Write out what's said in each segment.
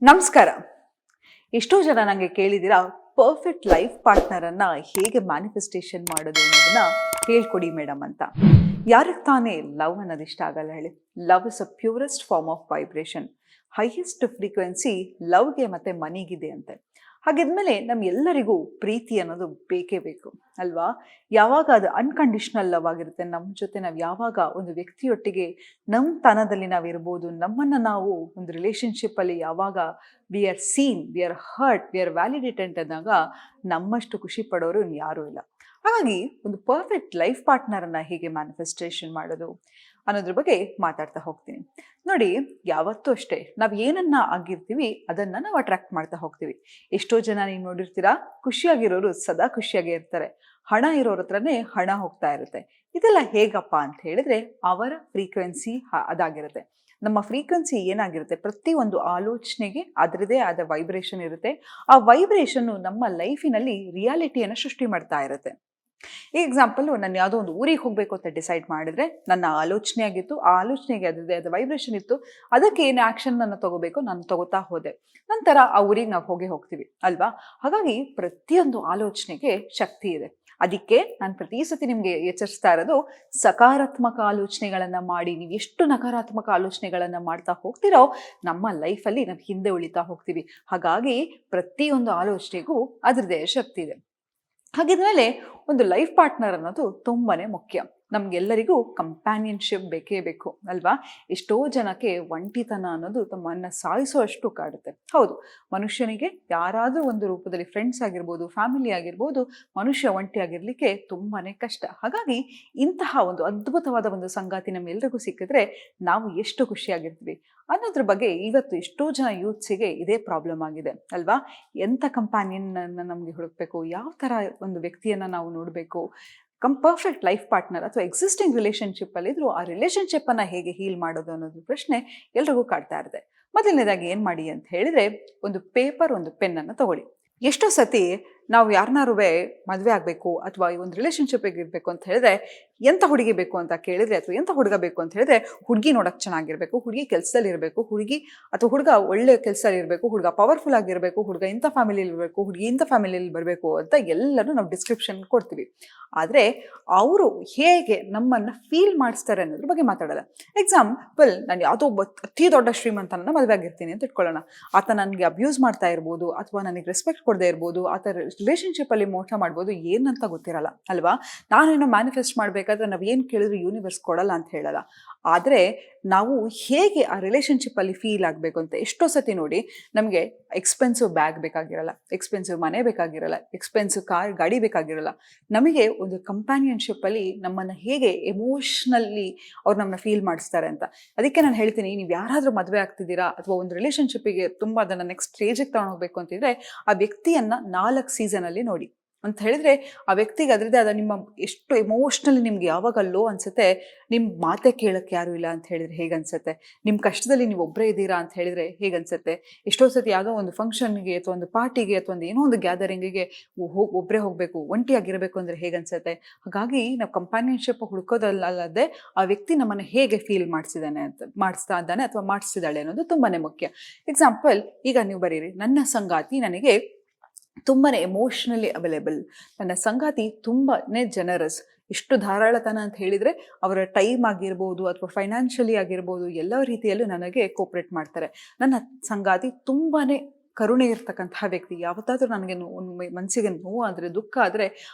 ನಮಸ್ಕಾರ. ಎಷ್ಟೋ ಜನ ನನಗೆ ಕೇಳಿದಿರಾ ಪರ್ಫೆಕ್ಟ್ ಲೈಫ್ ಪಾರ್ಟ್ನರನ್ನು ಹೇಗೆ ಮ್ಯಾನಿಫೆಸ್ಟೇಷನ್ ಮಾಡೋದು ಅನ್ನೋದನ್ನ ಹೇಳ್ಕೊಡಿ ಮೇಡಮ್ ಅಂತ. ಯಾರಿಗೆ ತಾನೇ ಲವ್ ಅನ್ನೋದು ಇಷ್ಟ ಆಗಲ್ಲ ಹೇಳಿ? Love is a purest form of vibration. Highest frequency ಲವ್ಗೆ ಮತ್ತು ಮನಿಗಿದೆ ಅಂತೆ. ಹಾಗಿದ್ಮೇಲೆ ನಮ್ಗೆಲ್ಲರಿಗೂ ಪ್ರೀತಿ ಅನ್ನೋದು ಬೇಕೇ ಬೇಕು ಅಲ್ವಾ? ಯಾವಾಗ ಅದು ಅನ್ಕಂಡೀಷ್ನಲ್ ಲವ್ ಆಗಿರುತ್ತೆ, ನಮ್ಮ ಜೊತೆ ನಾವು ಯಾವಾಗ ಒಂದು ವ್ಯಕ್ತಿಯೊಟ್ಟಿಗೆ ನಮ್ಮ ತನದಲ್ಲಿ ನಾವಿರ್ಬೋದು, ನಮ್ಮನ್ನು ನಾವು ಒಂದು ರಿಲೇಷನ್ಶಿಪ್ಪಲ್ಲಿ ಯಾವಾಗ we are seen, we are hurt, we are validated ಅಂದಾಗ ನಮ್ಮಷ್ಟು ಖುಷಿ ಪಡೋರು ಯಾರೂ ಇಲ್ಲ. ಹಾಗಾಗಿ ಒಂದು ಪರ್ಫೆಕ್ಟ್ ಲೈಫ್ ಪಾರ್ಟ್ನರನ್ನು ಹೇಗೆ ಮ್ಯಾನಿಫೆಸ್ಟೇಷನ್ ಮಾಡೋದು ಅನ್ನೋದ್ರ ಬಗ್ಗೆ ಮಾತಾಡ್ತಾ ಹೋಗ್ತೀನಿ. ನೋಡಿ, ಯಾವತ್ತೂ ಅಷ್ಟೇ ನಾವು ಏನನ್ನ ಆಗಿರ್ತೀವಿ ಅದನ್ನು ನಾವು ಅಟ್ರಾಕ್ಟ್ ಮಾಡ್ತಾ ಹೋಗ್ತೀವಿ. ಎಷ್ಟೋ ಜನ ನೀವು ನೋಡಿರ್ತೀರಾ, ಖುಷಿಯಾಗಿರೋರು ಸದಾ ಖುಷಿಯಾಗೇ ಇರ್ತಾರೆ. ಹಣ ಇರೋರ ಹತ್ರನೇ ಹಣ ಹೋಗ್ತಾ ಇರುತ್ತೆ. ಇದೆಲ್ಲ ಹೇಗಪ್ಪ ಅಂತ ಹೇಳಿದ್ರೆ ಅವರ ಫ್ರೀಕ್ವೆನ್ಸಿ ಅದಾಗಿರುತ್ತೆ. ನಮ್ಮ ಫ್ರೀಕ್ವೆನ್ಸಿ ಏನಾಗಿರುತ್ತೆ, ಪ್ರತಿಯೊಂದು ಆಲೋಚನೆಗೆ ಅದರದೇ ಆದ ವೈಬ್ರೇಷನ್ ಇರುತ್ತೆ. ಆ ವೈಬ್ರೇಷನ್ನು ನಮ್ಮ ಲೈಫಿನಲ್ಲಿ ರಿಯಾಲಿಟಿಯನ್ನು ಸೃಷ್ಟಿ ಮಾಡ್ತಾ ಇರುತ್ತೆ. ಈ ಎಕ್ಸಾಂಪಲ್ಲು, ನಾನು ಯಾವುದೋ ಒಂದು ಊರಿಗೆ ಹೋಗಬೇಕು ಅಂತ ಡಿಸೈಡ್ ಮಾಡಿದ್ರೆ ನನ್ನ ಆಲೋಚನೆ ಆಗಿತ್ತು, ಆ ಆಲೋಚನೆಗೆ ಅದರದೇ ಆದ ವೈಬ್ರೇಷನ್ ಇತ್ತು. ಅದಕ್ಕೆ ಏನು ಆ್ಯಕ್ಷನನ್ನು ತಗೋಬೇಕು ನಾನು ತಗೋತಾ ಹೋದೆ. ನಂತರ ಆ ಊರಿಗೆ ನಾವು ಹೋಗ್ತೀವಿ ಅಲ್ವಾ? ಹಾಗಾಗಿ ಪ್ರತಿಯೊಂದು ಆಲೋಚನೆಗೆ ಶಕ್ತಿ ಇದೆ. ಅದಕ್ಕೆ ನಾನು ಪ್ರತಿ ಸತಿ ನಿಮಗೆ ಎಚ್ಚರಿಸ್ತಾ ಇರೋದು, ಸಕಾರಾತ್ಮಕ ಆಲೋಚನೆಗಳನ್ನು ಮಾಡಿ. ನೀವು ಎಷ್ಟು ನಕಾರಾತ್ಮಕ ಆಲೋಚನೆಗಳನ್ನು ಮಾಡ್ತಾ ಹೋಗ್ತೀರೋ ನಮ್ಮ ಲೈಫಲ್ಲಿ ನಾವು ಹಿಂದೆ ಉಳಿತಾ ಹೋಗ್ತೀವಿ. ಹಾಗಾಗಿ ಪ್ರತಿಯೊಂದು ಆಲೋಚನೆಗೂ ಅದರದೇ ಶಕ್ತಿ ಇದೆ. ಹಾಗಿದ್ಮೇಲೆ ಒಂದು ಲೈಫ್ ಪಾರ್ಟ್ನರ್ ಅನ್ನೋದು ತುಂಬಾ ಮುಖ್ಯ. ನಮಗೆಲ್ಲರಿಗೂ ಕಂಪ್ಯಾನಿಯನ್ಶಿಪ್ ಬೇಕೇ ಬೇಕು ಅಲ್ವಾ? ಎಷ್ಟೋ ಜನಕ್ಕೆ ಒಂಟಿತನ ಅನ್ನೋದು ತಮ್ಮನ್ನು ಸಾಯಿಸುವಷ್ಟು ಕಾಡುತ್ತೆ. ಹೌದು, ಮನುಷ್ಯನಿಗೆ ಯಾರಾದರೂ ಒಂದು ರೂಪದಲ್ಲಿ ಫ್ರೆಂಡ್ಸ್ ಆಗಿರ್ಬೋದು, ಫ್ಯಾಮಿಲಿ ಆಗಿರ್ಬೋದು, ಮನುಷ್ಯ ಒಂಟಿಯಾಗಿರಲಿಕ್ಕೆ ತುಂಬಾ ಕಷ್ಟ. ಹಾಗಾಗಿ ಇಂತಹ ಒಂದು ಅದ್ಭುತವಾದ ಒಂದು ಸಂಗಾತಿ ನಮ್ಮೆಲ್ಲರಿಗೂ ಸಿಕ್ಕಿದ್ರೆ ನಾವು ಎಷ್ಟು ಖುಷಿಯಾಗಿರ್ತೀವಿ ಅನ್ನೋದ್ರ ಬಗ್ಗೆ ಇವತ್ತು ಎಷ್ಟೋ ಜನ ಯೂತ್ಸಿಗೆ ಇದೇ ಪ್ರಾಬ್ಲಮ್ ಆಗಿದೆ ಅಲ್ವಾ? ಎಂಥ ಕಂಪ್ಯಾನಿಯನ್ನ ನಮಗೆ ಹುಡುಕಬೇಕು, ಯಾವ ಥರ ಒಂದು ವ್ಯಕ್ತಿಯನ್ನು ನಾವು ನೋಡಬೇಕು, ಪರ್ಫೆಕ್ಟ್ ಲೈಫ್ ಪಾರ್ಟ್ನರ್ ಅಥವಾ ಎಕ್ಸಿಸ್ಟಿಂಗ್ ರಿಲೇಷನ್ಶಿಪ್ಪಲ್ಲಿದ್ದರೂ ಆ ರಿಲೇಷನ್ಶಿಪ್ಪನ್ನು ಹೇಗೆ ಹೀಲ್ ಮಾಡೋದು ಅನ್ನೋದು ಪ್ರಶ್ನೆ ಎಲ್ರಿಗೂ ಕಾಡ್ತಾ ಇರುತ್ತೆ. ಮೊದಲನೇದಾಗಿ ಏನು ಮಾಡಿ ಅಂತ ಹೇಳಿದರೆ, ಒಂದು ಪೇಪರ್, ಒಂದು ಪೆನ್ನನ್ನು ತಗೊಳ್ಳಿ. ಎಷ್ಟೋ ಸತಿ ನಾವು ಯಾರನ್ನಾರುವೆ ಮದುವೆ ಆಗಬೇಕು ಅಥವಾ ಈ ಒಂದು ರಿಲೇಷನ್ಶಿಪ್ಪಿಗೆ ಇರಬೇಕು ಅಂತ ಹೇಳಿದ್ರೆ ಎಂಥ ಹುಡುಗಿ ಬೇಕು ಅಂತ ಕೇಳಿದರೆ, ಅಥವಾ ಎಂಥ ಹುಡುಗ ಬೇಕು ಅಂತ ಹೇಳಿದ್ರೆ, ಹುಡುಗಿ ನೋಡೋಕ್ಕೆ ಚೆನ್ನಾಗಿರಬೇಕು, ಹುಡುಗಿ ಕೆಲಸದಲ್ಲಿ ಇರಬೇಕು, ಹುಡುಗಿ ಅಥವಾ ಹುಡುಗ ಒಳ್ಳೆ ಕೆಲಸದಲ್ಲಿ ಇರಬೇಕು, ಹುಡುಗ ಪವರ್ಫುಲ್ ಆಗಿರಬೇಕು, ಹುಡುಗ ಇಂಥ ಫ್ಯಾಮಿಲಿಯಲ್ಲಿ ಇರಬೇಕು, ಹುಡುಗಿ ಇಂಥ ಫ್ಯಾಮಿಲಿಯಲ್ಲಿ ಬರಬೇಕು ಅಂತ ಎಲ್ಲರೂ ನಾವು ಡಿಸ್ಕ್ರಿಪ್ಷನ್ ಕೊಡ್ತೀವಿ. ಆದರೆ ಅವರು ಹೇಗೆ ನಮ್ಮನ್ನು ಫೀಲ್ ಮಾಡಿಸ್ತಾರೆ ಅನ್ನೋದ್ರ ಬಗ್ಗೆ ಮಾತಾಡೋಲ್ಲ. ಎಕ್ಸಾಂಪಲ್, ನಾನು ಯಾವುದೋ ಅತಿ ದೊಡ್ಡ ಶ್ರೀಮಂತನನ್ನ ಮದುವೆ ಆಗಿರ್ತೀನಿ ಅಂತ ಇಟ್ಕೊಳ್ಳೋಣ. ಆತ ನನಗೆ ಅಬ್ಯೂಸ್ ಮಾಡ್ತಾ ಇರ್ಬೋದು, ಅಥವಾ ನನಗೆ ರೆಸ್ಪೆಕ್ಟ್ ಕೊಡದೇ ಇರ್ಬೋದು, ಆತ ರಿಲೇಷನ್ಶಿಪ್ಪಲ್ಲಿ ಮೋಸ ಮಾಡ್ಬೋದು, ಏನಂತ ಗೊತ್ತಿರಲ್ಲ ಅಲ್ವಾ? ನಾನೇನೋ ಮ್ಯಾನಿಫೆಸ್ಟ್ ಮಾಡಬೇಕಾದ್ರೆ ನಾವು ಏನು ಕೇಳಿದ್ರು ಯೂನಿವರ್ಸ್ ಕೊಡಲ್ಲ ಅಂತ ಹೇಳಲ್ಲ. ಆದರೆ ನಾವು ಹೇಗೆ ಆ ರಿಲೇಷನ್ಶಿಪ್ಪಲ್ಲಿ ಫೀಲ್ ಆಗಬೇಕು ಅಂತ, ಎಷ್ಟೋ ಸತಿ ನೋಡಿ, ನಮಗೆ ಎಕ್ಸ್ಪೆನ್ಸಿವ್ ಬ್ಯಾಗ್ ಬೇಕಾಗಿರಲ್ಲ, ಎಕ್ಸ್ಪೆನ್ಸಿವ್ ಮನೆ ಬೇಕಾಗಿರಲ್ಲ, ಎಕ್ಸ್ಪೆನ್ಸಿವ್ ಗಾಡಿ ಬೇಕಾಗಿರಲ್ಲ. ನಮಗೆ ಒಂದು ಕಂಪ್ಯಾನಿಯನ್ಶಿಪ್ಪಲ್ಲಿ ನಮ್ಮನ್ನು ಹೇಗೆ ಎಮೋಷ್ನಲಿ ಅವ್ರು ನಮ್ಮನ್ನ ಫೀಲ್ ಮಾಡಿಸ್ತಾರೆ ಅಂತ. ಅದಕ್ಕೆ ನಾನು ಹೇಳ್ತೀನಿ, ನೀವು ಯಾರಾದರೂ ಮದುವೆ ಆಗ್ತಿದ್ದೀರಾ ಅಥವಾ ಒಂದು ರಿಲೇಷನ್ಶಿಪ್ಪಿಗೆ ತುಂಬ ಅದನ್ನು ನೆಕ್ಸ್ಟ್ ಸ್ಟೇಜಿಗೆ ತಗೊಂಡೋಗ್ಬೇಕು ಅಂತಿದ್ರೆ, ಆ ವ್ಯಕ್ತಿಯನ್ನು 4 ಸೀಸನಲ್ಲಿ ನೋಡಿ ಅಂತ ಹೇಳಿದ್ರೆ, ಆ ವ್ಯಕ್ತಿಗೆ ಅದರದ್ದೇ ಆದ, ನಿಮ್ಮ ಎಷ್ಟು ಎಮೋಷ್ನಲಿ ನಿಮ್ಗೆ ಯಾವಾಗ ಲೋ ಅನಿಸುತ್ತೆ, ನಿಮ್ಮ ಮಾತೆ ಕೇಳೋಕ್ಕೆ ಯಾರೂ ಇಲ್ಲ ಅಂತ ಹೇಳಿದರೆ ಹೇಗನ್ಸುತ್ತೆ, ನಿಮ್ಮ ಕಷ್ಟದಲ್ಲಿ ನೀವು ಒಬ್ಬರೇ ಇದ್ದೀರಾ ಅಂತ ಹೇಳಿದರೆ ಹೇಗನ್ಸುತ್ತೆ. ಎಷ್ಟೋ ಸತಿ ಯಾವುದೋ ಒಂದು ಫಂಕ್ಷನ್ಗೆ ಅಥವಾ ಒಂದು ಪಾರ್ಟಿಗೆ ಅಥವಾ ಒಂದು ಏನೋ ಒಂದು ಗ್ಯಾದರಿಂಗಿಗೆ ಒಬ್ಬರೇ ಹೋಗಬೇಕು, ಒಂಟಿಯಾಗಿರಬೇಕು ಅಂದರೆ ಹೇಗನ್ಸುತ್ತೆ. ಹಾಗಾಗಿ ನಾವು ಕಂಪ್ಯಾನಿಯನ್ಶಿಪ್ ಹುಡುಕೋದಲ್ಲದೆ ಆ ವ್ಯಕ್ತಿ ನಮ್ಮನ್ನು ಹೇಗೆ ಫೀಲ್ ಮಾಡಿಸ್ತಾ ಇದ್ದಾನೆ ಅಥವಾ ಮಾಡಿಸ್ತಿದ್ದಾಳೆ ಅನ್ನೋದು ತುಂಬಾ ಮುಖ್ಯ. ಎಕ್ಸಾಂಪಲ್, ಈಗ ನೀವು ಬರೀರಿ, ನನ್ನ ಸಂಗಾತಿ ನನಗೆ ತುಂಬಾ ಎಮೋಷ್ನಲಿ ಅವೈಲೇಬಲ್, ನನ್ನ ಸಂಗಾತಿ ತುಂಬಾ ಜನರಸ್. ಎಷ್ಟು ಧಾರಾಳತನ ಅಂತ ಹೇಳಿದರೆ, ಅವರ ಟೈಮ್ ಆಗಿರ್ಬೋದು ಅಥವಾ ಫೈನಾನ್ಷಿಯಲಿ ಆಗಿರ್ಬೋದು, ಎಲ್ಲ ರೀತಿಯಲ್ಲೂ ನನಗೆ ಕೋಪ್ರೇಟ್ ಮಾಡ್ತಾರೆ. ನನ್ನ ಸಂಗಾತಿ ತುಂಬಾ ಕರುಣೆ ಇರ್ತಕ್ಕಂತಹ ವ್ಯಕ್ತಿ. ಯಾವತ್ತಾದರೂ ನನಗೆ ಮನಸ್ಸಿಗೆ ನೋವು ಆದರೆ, ದುಃಖ ಆದರೆ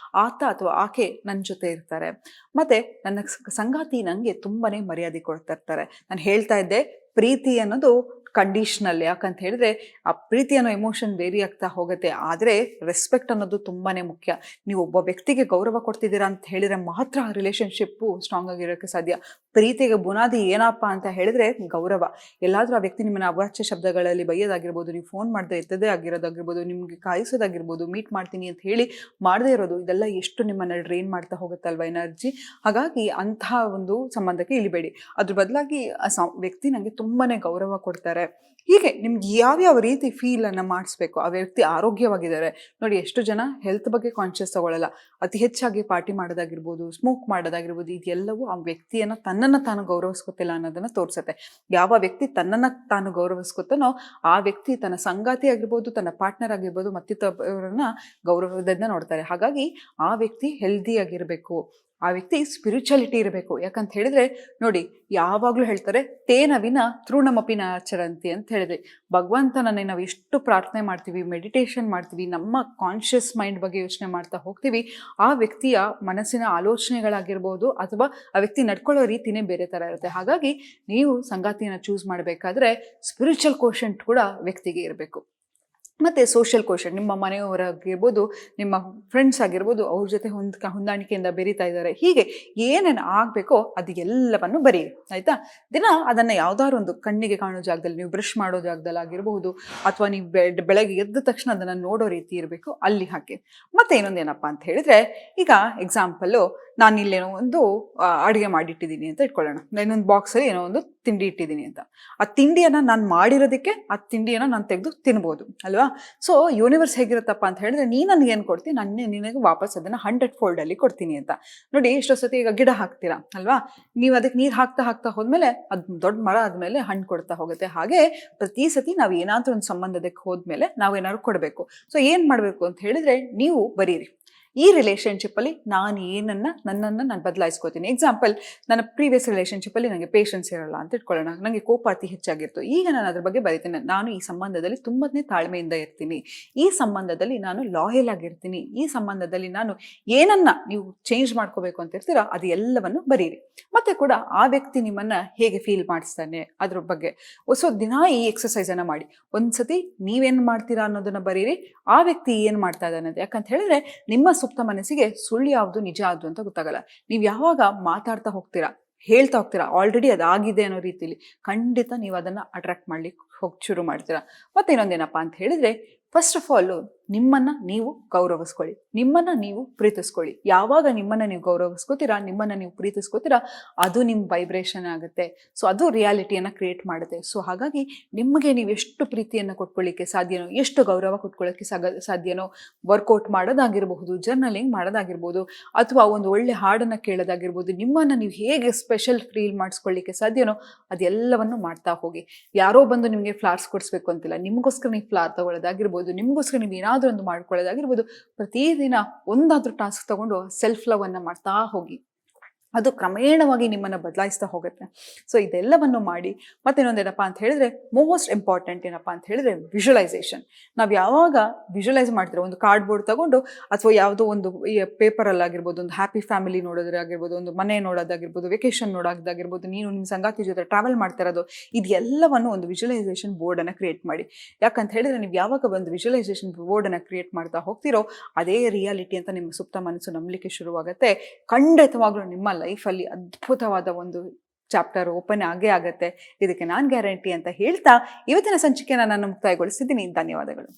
ಆತ ಅಥವಾ ಆಕೆ ನನ್ನ ಜೊತೆ ಇರ್ತಾರೆ. ಮತ್ತು ನನ್ನ ಸಂಗಾತಿ ನನಗೆ ತುಂಬಾ ಮರ್ಯಾದೆ ಕೊಡ್ತಾ ಇರ್ತಾರೆ. ನಾನು ಹೇಳ್ತಾ ಇದ್ದೆ, ಪ್ರೀತಿ ಅನ್ನೋದು ಕಂಡೀಷ್ನಲ್. ಯಾಕಂತ ಹೇಳಿದ್ರೆ ಆ ಪ್ರೀತಿ ಅನ್ನೋ ಎಮೋಷನ್ ವೇರಿ ಆಗ್ತಾ ಹೋಗುತ್ತೆ, ಆದರೆ ರೆಸ್ಪೆಕ್ಟ್ ಅನ್ನೋದು ತುಂಬಾ ಮುಖ್ಯ. ನೀವು ಒಬ್ಬ ವ್ಯಕ್ತಿಗೆ ಗೌರವ ಕೊಡ್ತಿದ್ದೀರಾ ಅಂತ ಹೇಳಿದರೆ ಮಾತ್ರ ಆ ರಿಲೇಷನ್ಶಿಪ್ಪು ಸ್ಟ್ರಾಂಗ್ ಆಗಿರೋಕ್ಕೆ ಸಾಧ್ಯ. ಪ್ರೀತಿಗೆ ಬುನಾದಿ ಏನಪ್ಪ ಅಂತ ಹೇಳಿದ್ರೆ ಗೌರವ. ಎಲ್ಲಾದರೂ ಆ ವ್ಯಕ್ತಿ ನಿಮ್ಮನ್ನು ಅವಾಚ್ಯ ಶಬ್ದಗಳಲ್ಲಿ ಬೈಯೋದಾಗಿರ್ಬೋದು, ನೀವು ಫೋನ್ ಮಾಡದೆ ಎತ್ತದೇ ಆಗಿರೋದಾಗಿರ್ಬೋದು, ನಿಮಗೆ ಕಾಯಿಸೋದಾಗಿರ್ಬೋದು, ಮೀಟ್ ಮಾಡ್ತೀನಿ ಅಂತ ಹೇಳಿ ಮಾಡದೇ ಇರೋದು, ಇದೆಲ್ಲ ಎಷ್ಟು ನಿಮ್ಮನ್ನು ಡ್ರೈನ್ ಮಾಡ್ತಾ ಹೋಗುತ್ತಲ್ವ ಎನರ್ಜಿ. ಹಾಗಾಗಿ ಅಂತಹ ಒಂದು ಸಂಬಂಧಕ್ಕೆ ಇಳಿಬೇಡಿ. ಅದ್ರ ಬದಲಾಗಿ ಆ ವ್ಯಕ್ತಿ ನನಗೆ ತುಂಬಾ ಗೌರವ ಕೊಡ್ತಾರೆ, ಹೀಗೆ ನಿಮ್ಗೆ ಯಾವ್ಯಾವ ರೀತಿ ಫೀಲನ್ನು ಮಾಡಿಸ್ಬೇಕು, ಆ ವ್ಯಕ್ತಿ ಆರೋಗ್ಯವಾಗಿದ್ದಾರೆ. ನೋಡಿ, ಎಷ್ಟು ಜನ ಹೆಲ್ತ್ ಬಗ್ಗೆ ಕಾನ್ಷಿಯಸ್ ತಗೊಳ್ಳಲ್ಲ, ಅತಿ ಹೆಚ್ಚಾಗಿ ಪಾರ್ಟಿ ಮಾಡೋದಾಗಿರ್ಬೋದು, ಸ್ಮೋಕ್ ಮಾಡೋದಾಗಿರ್ಬೋದು, ಇದೆಲ್ಲವೂ ಆ ವ್ಯಕ್ತಿಯನ್ನು ತನ್ನನ್ನು ತಾನು ಗೌರವಿಸ್ಕೊತಿಲ್ಲ ಅನ್ನೋದನ್ನು ತೋರಿಸುತ್ತೆ. ಯಾವ ವ್ಯಕ್ತಿ ತನ್ನನ್ನು ತಾನು ಗೌರವಿಸ್ಕೊತಾನೋ ಆ ವ್ಯಕ್ತಿ ತನ್ನ ಸಂಗಾತಿ ಆಗಿರ್ಬೋದು, ತನ್ನ ಪಾರ್ಟ್ನರ್ ಆಗಿರ್ಬೋದು, ಮತ್ತಿತರರನ್ನ ಗೌರವದಿಂದ ನೋಡ್ತಾರೆ. ಹಾಗಾಗಿ ಆ ವ್ಯಕ್ತಿ ಹೆಲ್ದಿಯಾಗಿರಬೇಕು, ಆ ವ್ಯಕ್ತಿ ಸ್ಪಿರಿಚುಯಾಲಿಟಿ ಇರಬೇಕು. ಯಾಕಂತ ಹೇಳಿದ್ರೆ ನೋಡಿ, ಯಾವಾಗಲೂ ಹೇಳ್ತಾರೆ ತೇನ ವಿನ ತೃಣಮಪಿನ ಆಚರಂತಿ ಅಂತ ಹೇಳಿದ್ರೆ, ಭಗವಂತನನ್ನೇ ನಾವು ಎಷ್ಟು ಪ್ರಾರ್ಥನೆ ಮಾಡ್ತೀವಿ, ಮೆಡಿಟೇಷನ್ ಮಾಡ್ತೀವಿ, ನಮ್ಮ ಕಾನ್ಷಿಯಸ್ ಮೈಂಡ್ ಬಗ್ಗೆ ಯೋಚನೆ ಮಾಡ್ತಾ ಹೋಗ್ತೀವಿ, ಆ ವ್ಯಕ್ತಿಯ ಮನಸ್ಸಿನ ಆಲೋಚನೆಗಳಾಗಿರ್ಬೋದು ಅಥವಾ ಆ ವ್ಯಕ್ತಿ ನಡ್ಕೊಳ್ಳೋ ರೀತಿನೇ ಬೇರೆ ಥರ ಇರುತ್ತೆ. ಹಾಗಾಗಿ ನೀವು ಸಂಗಾತಿಯನ್ನು ಚೂಸ್ ಮಾಡಬೇಕಾದ್ರೆ ಸ್ಪಿರಿಚುವಲ್ ಕೋಶೆಂಟ್ ಕೂಡ ವ್ಯಕ್ತಿಗೆ ಇರಬೇಕು. ಮತ್ತು ಸೋಷಿಯಲ್ ಕೋಶನ್, ನಿಮ್ಮ ಮನೆಯವರಾಗಿರ್ಬೋದು, ನಿಮ್ಮ ಫ್ರೆಂಡ್ಸ್ ಆಗಿರ್ಬೋದು, ಅವ್ರ ಜೊತೆ ಹೊಂದಾಣಿಕೆಯಿಂದ ಬೆರೀತಾ ಇದ್ದಾರೆ, ಹೀಗೆ ಏನೇನು ಆಗಬೇಕೋ ಅದು ಎಲ್ಲವನ್ನು ಬರೀರಿ, ಆಯಿತಾ. ದಿನ ಅದನ್ನು ಯಾವುದಾದ್ರು ಒಂದು ಕಣ್ಣಿಗೆ ಕಾಣೋ ಜಾಗದಲ್ಲಿ, ನೀವು ಬ್ರಷ್ ಮಾಡೋ ಜಾಗದಲ್ಲಿ ಆಗಿರಬಹುದು, ಅಥವಾ ನೀವು ಬೆಳಗ್ಗೆ ಎದ್ದ ತಕ್ಷಣ ಅದನ್ನು ನೋಡೋ ರೀತಿ ಇರಬೇಕು, ಅಲ್ಲಿ ಹಾಕಿ. ಮತ್ತು ಇನ್ನೊಂದೇನಪ್ಪ ಅಂತ ಹೇಳಿದರೆ, ಈಗ ಎಕ್ಸಾಂಪಲ್ಲು ನಾನು ಇಲ್ಲೇನೋ ಒಂದು ಅಡುಗೆ ಮಾಡಿಟ್ಟಿದ್ದೀನಿ ಅಂತ ಇಟ್ಕೊಳ್ಳೋಣ, ಇನ್ನೊಂದು ಬಾಕ್ಸಲ್ಲಿ ಏನೋ ಒಂದು ತಿಂಡಿ ಇಟ್ಟಿದ್ದೀನಿ ಅಂತ. ಆ ತಿಂಡಿಯನ್ನು ನಾನು ಮಾಡಿರೋದಕ್ಕೆ ಆ ತಿಂಡಿಯನ್ನು ನಾನು ತೆಗೆದು ತಿನ್ಬೋದು ಅಲ್ವಾ. ಸೊ ಯೂನಿವರ್ಸ್ ಹೇಗಿರುತ್ತಪ್ಪ ಅಂತ ಹೇಳಿದ್ರೆ, ನೀನು ನನಗೆ ಏನು ಕೊಡ್ತೀನಿ, ನಿನಗೆ ವಾಪಸ್ ಅದನ್ನು 100 ಫೋಲ್ಡಲ್ಲಿ ಕೊಡ್ತೀನಿ ಅಂತ. ನೋಡಿ, ಎಷ್ಟೋ ಸತಿ ಈಗ ಗಿಡ ಹಾಕ್ತೀರಾ ಅಲ್ವಾ, ನೀವು ಅದಕ್ಕೆ ನೀರು ಹಾಕ್ತಾ ಹೋದ್ಮೇಲೆ ಅದು ದೊಡ್ಡ ಮರ ಆದಮೇಲೆ ಹಣ್ಣು ಕೊಡ್ತಾ ಹೋಗುತ್ತೆ. ಹಾಗೆ ಪ್ರತಿ ಸತಿ ನಾವು ಏನಾದರೂ ಒಂದು ಸಂಬಂಧಕ್ಕೆ ಹೋದ್ಮೇಲೆ ನಾವೇನಾದ್ರು ಕೊಡಬೇಕು. ಸೊ ಏನು ಮಾಡಬೇಕು ಅಂತ ಹೇಳಿದ್ರೆ, ನೀವು ಬರೀರಿ, ಈ ರಿಲೇಷನ್ಶಿಪ್ಪಲ್ಲಿ ನಾನು ನನ್ನನ್ನು ನಾನು ಬದಲಾಯಿಸ್ಕೋತೀನಿ. ಎಕ್ಸಾಂಪಲ್, ನನ್ನ ಪ್ರೀವಿಯಸ್ ರಿಲೇಷನ್ಶಿಪ್ಪಲ್ಲಿ ನನಗೆ ಪೇಷನ್ಸ್ ಇರಲ್ಲ ಅಂತ ಇಟ್ಕೊಳ್ಳೋಣ, ನನಗೆ ಕೋಪ ಅತಿ ಹೆಚ್ಚಾಗಿತ್ತು. ಈಗ ನಾನು ಅದ್ರ ಬಗ್ಗೆ ಬರೀತೇನೆ, ನಾನು ಈ ಸಂಬಂಧದಲ್ಲಿ ತುಂಬಾ ತಾಳ್ಮೆಯಿಂದ ಇರ್ತೀನಿ, ಈ ಸಂಬಂಧದಲ್ಲಿ ನಾನು ಲಾಯಲ್ ಆಗಿರ್ತೀನಿ, ಈ ಸಂಬಂಧದಲ್ಲಿ ನಾನು ಏನನ್ನ ನೀವು ಚೇಂಜ್ ಮಾಡ್ಕೋಬೇಕು ಅಂತ ಇರ್ತೀರಾ ಅದು ಎಲ್ಲವನ್ನು ಬರೀರಿ. ಮತ್ತೆ ಕೂಡ ಆ ವ್ಯಕ್ತಿ ನಿಮ್ಮನ್ನು ಹೇಗೆ ಫೀಲ್ ಮಾಡಿಸ್ತಾನೆ ಅದ್ರ ಬಗ್ಗೆ. ಸೊ ದಿನ ಈ ಎಕ್ಸಸೈಸನ್ನು ಮಾಡಿ. ಒಂದ್ಸತಿ ನೀವೇನು ಮಾಡ್ತೀರಾ ಅನ್ನೋದನ್ನು ಬರೀರಿ, ಆ ವ್ಯಕ್ತಿ ಏನು ಮಾಡ್ತಾ ಇದ್ದಾನೆ ಅಂತ. ಯಾಕಂತ ಹೇಳಿದ್ರೆ ನಿಮ್ಮ ಸುಪ್ತ ಮನಸ್ಸಿಗೆ ಸುಳ್ಳು ಯಾವುದು ನಿಜ ಯಾವುದು ಅಂತ ಗೊತ್ತಾಗಲ್ಲ. ನೀವು ಯಾವಾಗ ಮಾತಾಡ್ತಾ ಹೋಗ್ತೀರಾ, ಹೇಳ್ತಾ ಹೋಗ್ತೀರಾ, ಆಲ್ರೆಡಿ ಅದಾಗಿದೆ ಅನ್ನೋ ರೀತಿಯಲ್ಲಿ ಖಂಡಿತ ನೀವು ಅದನ್ನು ಅಟ್ರಾಕ್ಟ್ ಮಾಡ್ಲಿಕ್ಕೆ ಶುರು ಮಾಡ್ತೀರಾ. ಮತ್ತೆ ಇನ್ನೊಂದೇನಪ್ಪ ಅಂತ ಹೇಳಿದ್ರೆ, ಫಸ್ಟ್ ಆಫ್ ಆಲ್ ನಿಮ್ಮನ್ನು ನೀವು ಗೌರವಿಸ್ಕೊಳ್ಳಿ, ನಿಮ್ಮನ್ನು ನೀವು ಪ್ರೀತಿಸ್ಕೊಳ್ಳಿ. ಯಾವಾಗ ನಿಮ್ಮನ್ನು ನೀವು ಗೌರವಿಸ್ಕೋತೀರಾ, ನಿಮ್ಮನ್ನು ನೀವು ಪ್ರೀತಿಸ್ಕೋತೀರಾ, ಅದು ನಿಮ್ಮ ವೈಬ್ರೇಷನ್ ಆಗುತ್ತೆ. ಸೊ ಅದು ರಿಯಾಲಿಟಿಯನ್ನು ಕ್ರಿಯೇಟ್ ಮಾಡುತ್ತೆ. ಸೊ ಹಾಗಾಗಿ ನಿಮಗೆ ನೀವು ಎಷ್ಟು ಪ್ರೀತಿಯನ್ನು ಕೊಟ್ಕೊಳ್ಳಿಕ್ಕೆ ಸಾಧ್ಯನೋ, ಎಷ್ಟು ಗೌರವ ಕೊಟ್ಕೊಳ್ಳೋಕ್ಕೆ ಸಾಧ್ಯನೋ, ವರ್ಕೌಟ್ ಮಾಡೋದಾಗಿರ್ಬಹುದು, ಜರ್ನಲಿಂಗ್ ಮಾಡೋದಾಗಿರ್ಬೋದು, ಅಥವಾ ಒಂದು ಒಳ್ಳೆ ಹಾಡನ್ನು ಕೇಳೋದಾಗಿರ್ಬೋದು, ನಿಮ್ಮನ್ನು ನೀವು ಹೇಗೆ ಸ್ಪೆಷಲ್ ಫೀಲ್ ಮಾಡಿಸ್ಕೊಳ್ಳಿಕ್ಕೆ ಸಾಧ್ಯನೋ ಅದೆಲ್ಲವನ್ನು ಮಾಡ್ತಾ ಹೋಗಿ. ಯಾರೋ ಬಂದು ನಿಮಗೆ ಫ್ಲವರ್ಸ್ ಕೊಡಿಸ್ಬೇಕು ಅಂತಿಲ್ಲ, ನಿಮಗೋಸ್ಕರ ನೀವು ಫ್ಲವರ್ ತಗೊಳ್ಳೋದಾಗಿರ್ಬೋದು, ನಿಮಗೋಸ್ಕರ ನೀವು ಏನಾದರೂ ಒಂದು ಮಾಡ್ಕೊಳ್ಳೋದಾಗಿರ್ಬೋದು. ಪ್ರತಿದಿನ ಒಂದಾದ್ರೂ ಟಾಸ್ಕ್ ತಗೊಂಡು ಸೆಲ್ಫ್ ಲವ್ ಅನ್ನು ಮಾಡ್ತಾ ಹೋಗಿ, ಅದು ಕ್ರಮೇಣವಾಗಿ ನಿಮ್ಮನ್ನು ಬದಲಾಯಿಸ್ತಾ ಹೋಗುತ್ತೆ. ಸೊ ಇದೆಲ್ಲವನ್ನು ಮಾಡಿ. ಮತ್ತೇನೊಂದೇನಪ್ಪ ಅಂತ ಹೇಳಿದ್ರೆ, ಮೋಸ್ಟ್ ಇಂಪಾರ್ಟೆಂಟ್ ಏನಪ್ಪ ಅಂತ ಹೇಳಿದ್ರೆ ವಿಜುವಲೈಸೇಷನ್. ನಾವು ಯಾವಾಗ ವಿಜುವಲೈಸ್ ಮಾಡ್ತೀರೋ, ಒಂದು ಕಾರ್ಡ್ಬೋರ್ಡ್ ತಗೊಂಡು ಅಥವಾ ಯಾವುದೋ ಒಂದು ಪೇಪರಲ್ಲಾಗಿರ್ಬೋದು, ಒಂದು ಹ್ಯಾಪಿ ಫ್ಯಾಮಿಲಿ ನೋಡೋದಾಗಿರ್ಬೋದು, ಒಂದು ಮನೆ ನೋಡೋದಾಗಿರ್ಬೋದು, ವೆಕೇಶನ್ ನೋಡೋದಾಗಿರ್ಬೋದು, ನೀನು ನಿಮ್ಮ ಸಂಗಾತಿ ಜೊತೆ ಟ್ರಾವೆಲ್ ಮಾಡ್ತಾ ಇರೋದು, ಇದೆಲ್ಲವನ್ನು ಒಂದು ವಿಜುವಲೈಸೇಷನ್ ಬೋರ್ಡನ್ನು ಕ್ರಿಯೇಟ್ ಮಾಡಿ. ಯಾಕಂತ ಹೇಳಿದ್ರೆ, ನೀವು ಯಾವಾಗ ಒಂದು ವಿಜುವಲೈಸೇಷನ್ ಬೋರ್ಡನ್ನು ಕ್ರಿಯೇಟ್ ಮಾಡ್ತಾ ಹೋಗ್ತಿರೋ ಅದೇ ರಿಯಾಲಿಟಿ ಅಂತ ನಿಮ್ಮ ಸುಪ್ತ ಮನಸ್ಸು ನಂಬಲಿಕ್ಕೆ ಶುರುವಾಗುತ್ತೆ. ಖಂಡಿತವಾಗ್ಲೂ ನಿಮ್ಮ ಲೈಫಲ್ಲಿ ಅದ್ಭುತವಾದ ಒಂದು ಚಾಪ್ಟರ್ ಓಪನ್ ಆಗೇ ಆಗುತ್ತೆ, ಇದಕ್ಕೆ ನಾನು ಗ್ಯಾರಂಟಿ ಅಂತ ಹೇಳ್ತಾ ಇವತ್ತಿನ ಸಂಚಿಕೆಯನ್ನು ನಾನು ಮುಕ್ತಾಯಗೊಳಿಸಿದ್ದೀನಿ. ಧನ್ಯವಾದಗಳು.